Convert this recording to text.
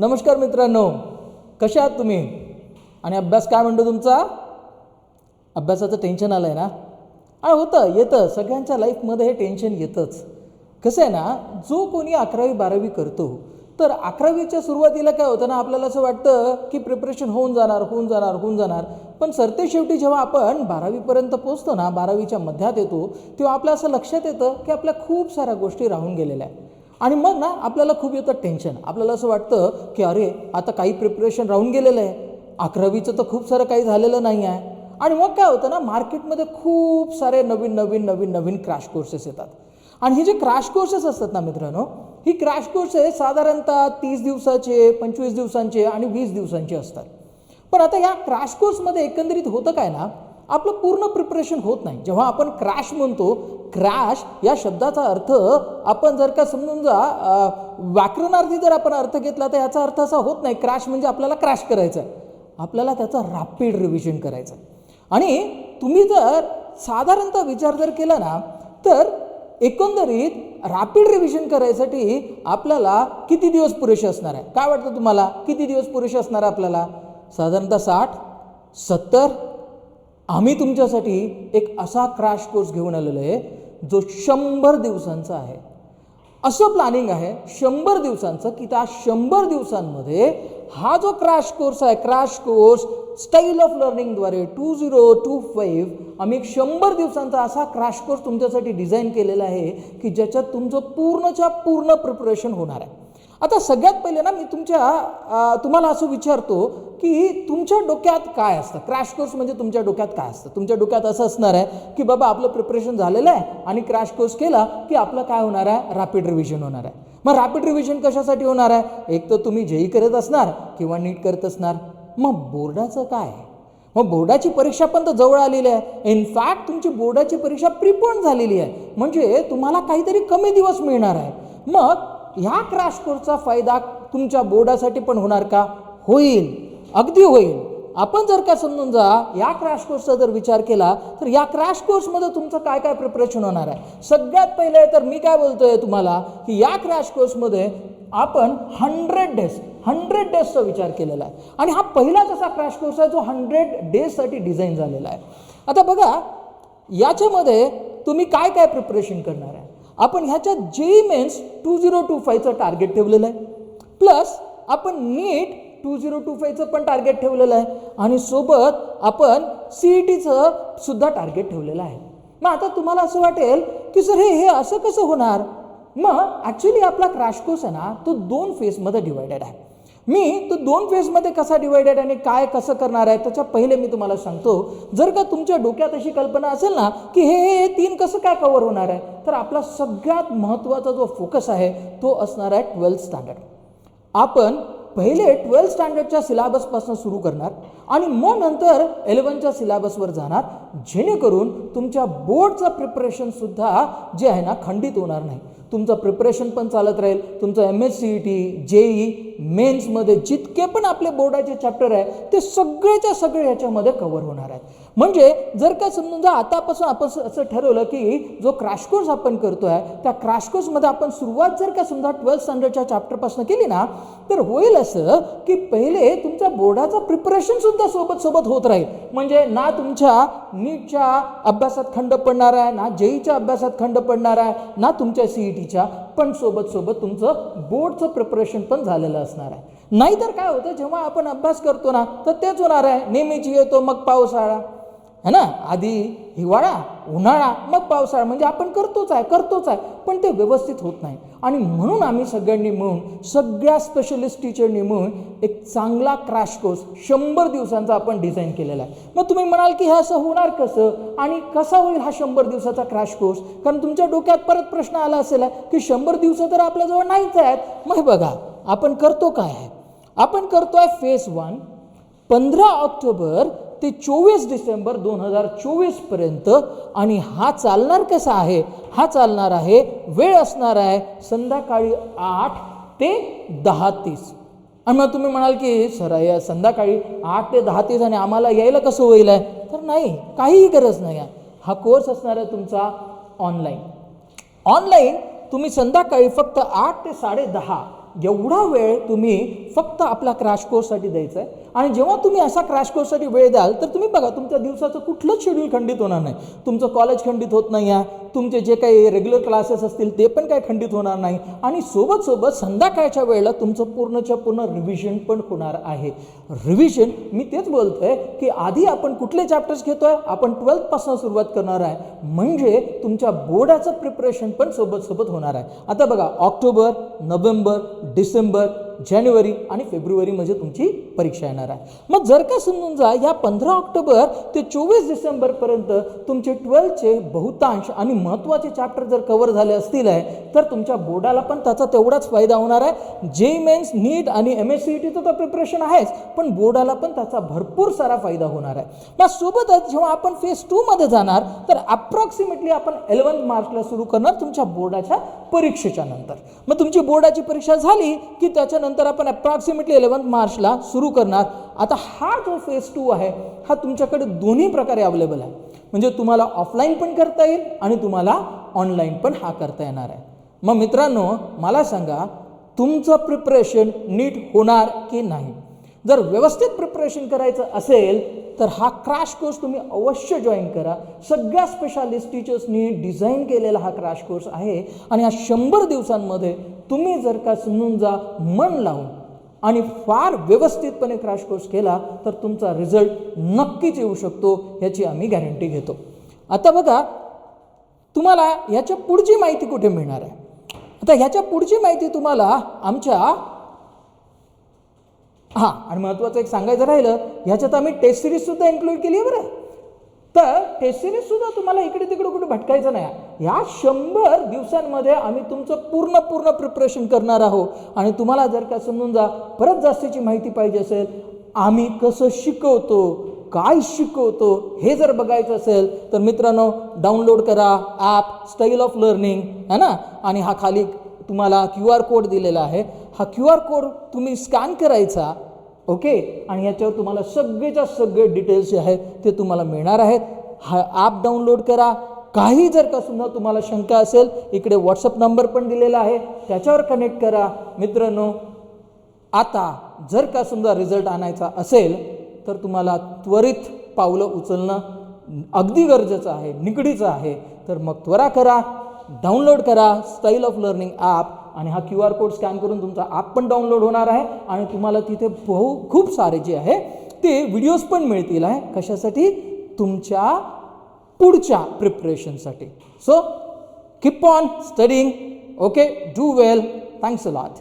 नमस्कार मित्रांनो, कशा आहात तुम्ही? आणि अभ्यास काय म्हणतो तुमचा? अभ्यासाचं टेन्शन आलं आहे ना? होतं, येतं, सगळ्यांच्या लाईफमध्ये हे टेन्शन येतंच. कसं आहे ना, जो कोणी 11वी-12वी करतो, तर 11वीच्या सुरुवातीला काय होतं ना, आपल्याला असं वाटतं की प्रिपरेशन होऊन जाणार. पण सरतेशेवटी जेव्हा आपण 12वीपर्यंत पोचतो ना, 12वीच्या मध्यात येतो, तेव्हा आपलं असं लक्षात येतं की आपल्या खूप साऱ्या गोष्टी राहून गेलेल्या आहेत. आणि मग ना आपल्याला खूप येतं टेन्शन. आपल्याला असं वाटतं की अरे, आता काही प्रिपरेशन राहून गेलेलं आहे, 11वीचं तर खूप सारं काही झालेलं नाही आहे. आणि मग काय होतं ना, मार्केटमध्ये खूप सारे नवीन क्रॅश कोर्सेस येतात. आणि हे जे क्रॅश कोर्सेस असतात ना मित्रांनो, ही क्रॅश कोर्सेस साधारणतः 30 दिवसाचे, 25 दिवसांचे आणि 20 दिवसांचे असतात. पण आता या क्रॅश कोर्समध्ये एकंदरीत होतं काय ना, आपलं पूर्ण प्रिपरेशन होत नाही. जेव्हा आपण क्रॅश म्हणतो, क्रॅश या शब्दाचा अर्थ आपण जर का समजून जा, व्याकरणार्थी जर आपण अर्थ घेतला तर याचा अर्थ असा होत नाही. क्रॅश म्हणजे आपल्याला क्रॅश करायचं आहे, आपल्याला त्याचं रॅपिड रिव्हिजन करायचं आहे. आणि तुम्ही जर साधारणतः विचार जर केला ना, तर एकंदरीत रॅपिड रिव्हिजन करायसाठी आपल्याला किती दिवस पुरेसे असणार आहे? काय वाटतं तुम्हाला, किती दिवस पुरेसे असणार आहे आपल्याला? साधारणतः 60-70. आम्ही तुमच्यासाठी एक असा क्रॅश कोर्स घेऊन आलेलो आहे जो 100 दिवसांचा आहे. असं प्लॅनिंग आहे 100 दिवसांचं की त्या 100 दिवसांमध्ये हा जो क्रॅश कोर्स आहे, क्रॅश कोर्स स्टाईल ऑफ लर्निंगद्वारे 2025 आम्ही एक 100 दिवसांचा असा क्रॅश कोर्स तुमच्यासाठी डिझाईन केलेला आहे की ज्याच्यात तुमचं पूर्णच्या पूर्ण प्रिपरेशन होणार आहे. आता सगळ्यात पहिले ना मी तुम्हाला असं विचारतो की तुमच्या डोक्यात काय असतं? क्रॅश कोर्स म्हणजे तुमच्या डोक्यात काय असतं? तुमच्या डोक्यात असं असणार आहे की बाबा आपलं प्रिपरेशन झालेलं आहे आणि क्रॅश कोर्स केला की आपलं काय होणार आहे? रॅपिड रिव्हिजन होणार आहे. मग रॅपिड रिव्हिजन कशासाठी होणार आहे? एक तर तुम्ही जेई करत असणार किंवा नीट करत असणार. मग बोर्डाचं काय? मग बोर्डाची परीक्षा पण तर जवळ आलेली आहे. इनफॅक्ट तुमची बोर्डाची परीक्षा प्रीपोन झालेली आहे, म्हणजे तुम्हाला काहीतरी कमी दिवस मिळणार आहे. मग ह्या क्रॅश कोर्सचा फायदा तुमच्या बोर्डासाठी पण होणार का? होईल, अगदी होईल. आपण जर का समजून जा, या क्रॅश कोर्सचा जर विचार केला तर या क्रॅश कोर्समध्ये तुमचं काय काय प्रिपरेशन होणार आहे? सगळ्यात पहिले तर मी काय बोलतोय तुम्हाला की या क्रॅश कोर्समध्ये आपण 100 डेजचा विचार केलेला आहे. आणि हा पहिलाच असा क्रॅश कोर्स आहे जो 100 डेजसाठी डिझाईन झालेला आहे. आता बघा, याच्यामध्ये तुम्ही काय काय प्रिपरेशन करणार आहे? आपण ह्याच्यात जेईई मेन्स 2025चं टार्गेट ठेवलेलं आहे, प्लस आपण नीट 2025चं पण टार्गेट ठेवलेलं आहे, आणि सोबत आपण CETचं सुद्धा टार्गेट ठेवलेलं आहे. मग आता तुम्हाला असं वाटेल की सर हे असं कसं होणार? मग ॲक्च्युली आपला क्रॅश कोर्स आहे ना, तो 2 फेजमध्ये डिवायडेड आहे. मी तो 2 फेजमध्ये कसा डिवायडेड आणि काय कसं करणार आहे त्याच्या पहिले मी तुम्हाला सांगतो. जर का तुमच्या डोक्यात अशी कल्पना असेल ना की हे 3 कसं काय कव्हर होणार आहे, तर आपला सगळ्यात महत्त्वाचा जो फोकस आहे तो असणार आहे 12th स्टँडर्ड. आपण पहिले 12th स्टँडर्डच्या सिलेबसपासून सुरू करणार आणि मग नंतर 11च्या सिलेबसवर जाणार, जेणेकरून तुमच्या बोर्डचं प्रिपरेशनसुद्धा जे आहे ना खंडित होणार नाही. तुमचं प्रिपरेशन पण चालत राहील. तुमचं MSCET, जेईई मेन्समध्ये जितके पण आपले बोर्डाचे चॅप्टर आहे ते सगळेच्या सगळे याच्यामध्ये कव्हर होणार आहेत. म्हणजे जर का समजून जा, आतापासून आपण असं ठरवलं की जो क्रॅश कोर्स आपण करतो आहे त्या क्रॅश कोर्समध्ये आपण सुरुवात जर का समजा 12th स्टँडर्डच्या चॅप्टरपासून केली ना, तर होईल असं की पहिले तुमच्या बोर्डाचं प्रिपरेशनसुद्धा सोबत होत राहील. म्हणजे ना तुमच्या नीटच्या अभ्यासात खंड पडणार आहे, ना जेईच्या अभ्यासात खंड पडणार आहे, ना तुमच्या CETच्या, पण सोबत तुमचं बोर्डचं प्रिपरेशन पण झालेलं असणार आहे. नाहीतर काय होतं, जेव्हा आपण अभ्यास करतो ना तर तेच होणार आहे, नेहमीची येतो मग पावसाळा है ना, आधी हिवाळा, उन्हाळा, मग पावसाळा, म्हणजे आपण करतोच आहे, पण ते व्यवस्थित होत नाही. आणि म्हणून आम्ही सगळ्यांनी मिळून, सगळ्या स्पेशलिस्ट टीचरनी मिळून एक चांगला क्रॅश कोर्स 100 दिवसांचा आपण डिझाईन केलेला आहे. मग तुम्ही म्हणाल की हे असं होणार कसं आणि कसा होईल हा 100 दिवसाचा क्रॅश कोर्स? कारण तुमच्या डोक्यात परत प्रश्न आला असेल की 100 दिवस तर आपल्याजवळ नाहीच आहेत. मग बघा, आपण करतो काय आहे? आपण करतोय फेज 1 15 ऑक्टोबर ते 24 डिसेंबर 2024 पर्यंत. आणि हा चालणार कसा आहे? हा चालणार आहे, वेळ असणार आहे संध्याकाळी 8 ते 10:30. आणि मग तुम्ही म्हणाल की सर या संध्याकाळी 8 ते 10:30 आणि आम्हाला यायला कसं होईल आहे? तर नाही, काहीही गरज नाही आहे. हा कोर्स असणार आहे तुमचा ऑनलाईन. तुम्ही संध्याकाळी फक्त 8 ते 10:30 एवढा वेळ तुम्ही फक्त आपला क्रॅश कोर्ससाठी द्यायचा आहे. आणि जेव्हा तुम्ही असा क्रॅश कोर्ससाठी वेळ द्याल तर तुम्ही बघा तुमच्या दिवसाचं कुठलंच शेड्यूल खंडित होणार नाही. तुमचं कॉलेज खंडित होत नाही आहे, तुमचे जे काही रेग्युलर क्लासेस असतील ते पण काही खंडित होणार नाही, आणि सोबत संध्याकाळच्या वेळेला तुमचं पूर्णच्या पूर्ण रिव्हिजन पण होणार आहे. रिव्हिजन मी तेच बोलतोय की आधी आपण कुठले चॅप्टर्स घेतोय, आपण 12th पासून सुरुवात करणार आहे, म्हणजे तुमच्या बोर्डाचं प्रिपरेशन पण सोबत होणार आहे. आता बघा ऑक्टोबर, नोव्हेंबर, डिसेंबर, जानेवारी आणि फेब्रुवारी म्हणजे तुमची परीक्षा येणार आहे. मग जर का समजून जा या 15 ऑक्टोबर ते 24 डिसेंबरपर्यंत तुमचे 12चे बहुतांश आणि महत्त्वाचे चॅप्टर जर कव्हर झाले असतील तर तुमच्या बोर्डाला पण त्याचा तेवढाच फायदा होणार आहे. जे मेन्स, नीट आणि MSCETचं तर प्रिपरेशन आहेच, पण बोर्डाला पण त्याचा भरपूर सारा फायदा होणार आहे. मग सोबतच जेव्हा आपण फेज 2 मध्ये जाणार तर अप्रॉक्सिमेटली आपण 11 मार्चला सुरू करणार तुमच्या बोर्डाच्या परीक्षेच्या नंतर. मग तुमची बोर्डाची परीक्षा झाली की त्याच्यानंतर आपण अप्रॉक्सिमेटली 11 मार्चला सुरू करणार. आता हा जो फेज 2 आहे हा तुमच्याकडे दोन्ही प्रकारे अवेलेबल आहे, म्हणजे तुम्हाला ऑफलाईन पण करता येईल आणि तुम्हाला ऑनलाईन पण हा करता येणार आहे. मग मित्रांनो मला सांगा तुमचं प्रिपरेशन नीट होणार की नाही? जर व्यवस्थित प्रिपरेशन करायचं असेल तर हा क्रॅश कोर्स तुम्ही अवश्य जॉईन करा. सगळ्या स्पेशालिस्ट टीचर्सनी डिझाईन केलेला हा क्रॅश कोर्स आहे, आणि या 100 दिवसांमध्ये तुम्ही जर का समजून जा मन लावून आणि फार व्यवस्थितपणे क्रॅश कोर्स केला तर तुमचा रिझल्ट नक्कीच येऊ शकतो, याची आम्ही गॅरंटी घेतो. आता बघा तुम्हाला ह्याच्या पुढची माहिती कुठे मिळणार आहे? आता ह्याच्या पुढची माहिती तुम्हाला आमच्या आणि महत्त्वाचं एक सांगायचं राहिलं, ह्याच्यात आम्ही टेस्ट सिरीजसुद्धा इन्क्लूड केली आहे बरं. तर टेस्ट सिरीजसुद्धा तुम्हाला इकडे तिकडे कुठे भटकायचं नाही. ह्या 100 दिवसांमध्ये आम्ही तुमचं पूर्ण प्रिपरेशन करणार आहोत. आणि तुम्हाला जर का समजून जा परत जास्तीची माहिती पाहिजे असेल, आम्ही कसं शिकवतो, काय शिकवतो हे जर बघायचं असेल तर मित्रांनो डाउनलोड करा ॲप स्टाईल ऑफ लर्निंग है ना, आणि हा खाली तुम्हाला QR कोड दिलेला आहे. हा QR कोड तुम्ही स्कॅन करायचा, ओके, आणि याच्यावर तुम्हाला सगळेच्या सगळे डिटेल्स जे आहेत ते तुम्हाला मिळणार आहेत. हा ॲप डाउनलोड करा. काही जर का सुद्धा तुम्हाला शंका असेल इकडे व्हॉट्सअप नंबर पण दिलेला आहे, त्याच्यावर कनेक्ट करा. मित्रांनो आता जर का समजा रिझल्ट आणायचा असेल तर तुम्हाला त्वरित पावलं उचलणं अगदी गरजेचं आहे, निगडीचं आहे. तर मग त्वरा करा, डाउनलोड करा स्टाईल ऑफ लर्निंग ॲप, आणि हा QR कोड स्कॅन करून तुमचा ॲप पण डाउनलोड होणार आहे. आणि तुम्हाला तिथे खूप सारे जे आहे ते व्हिडिओज पण मिळतील आहे. कशासाठी? तुमच्या पुढच्या प्रिपरेशनसाठी. So keep on studying, okay, do well, thanks a lot.